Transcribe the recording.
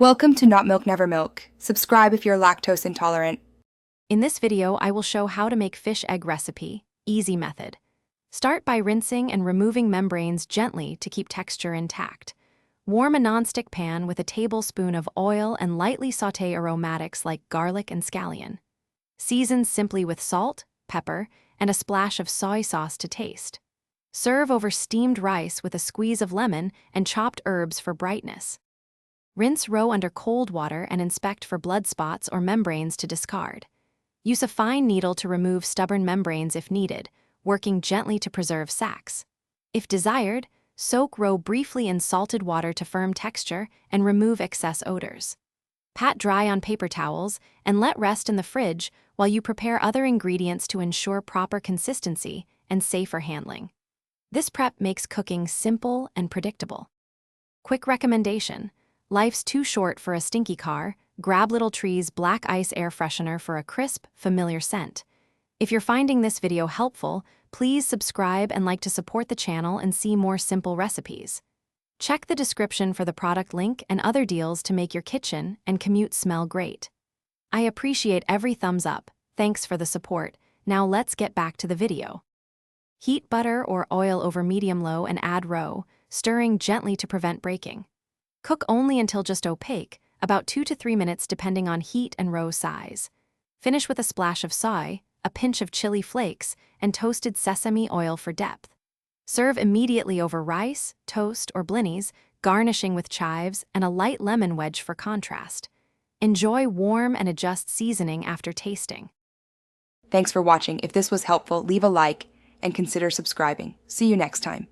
Welcome to Not Milk Never Milk. Subscribe if you're lactose intolerant. In this video, I will show how to make fish egg recipe, easy method. Start by rinsing and removing membranes gently to keep texture intact. Warm a nonstick pan with a tablespoon of oil and lightly sauté aromatics like garlic and scallion. Season simply with salt, pepper, and a splash of soy sauce to taste. Serve over steamed rice with a squeeze of lemon and chopped herbs for brightness. Rinse roe under cold water and inspect for blood spots or membranes to discard. Use a fine needle to remove stubborn membranes if needed, working gently to preserve sacs. If desired, soak roe briefly in salted water to firm texture and remove excess odors. Pat dry on paper towels and let rest in the fridge while you prepare other ingredients to ensure proper consistency and safer handling. This prep makes cooking simple and predictable. Quick recommendation: life's too short for a stinky car. Grab Little Tree's Black Ice Air Freshener for a crisp, familiar scent. If you're finding this video helpful, please subscribe and like to support the channel and see more simple recipes. Check the description for the product link and other deals to make your kitchen and commute smell great. I appreciate every thumbs up. Thanks for the support. Now let's get back to the video. Heat butter or oil over medium-low and add roe, stirring gently to prevent breaking. Cook only until just opaque, about 2 to 3 minutes depending on heat and roe size. Finish with a splash of soy, a pinch of chili flakes, and toasted sesame oil for depth. Serve immediately over rice, toast, or blinis, garnishing with chives and a light lemon wedge for contrast. Enjoy warm and adjust seasoning after tasting. Thanks for watching. If this was helpful, leave a like and consider subscribing. See you next time.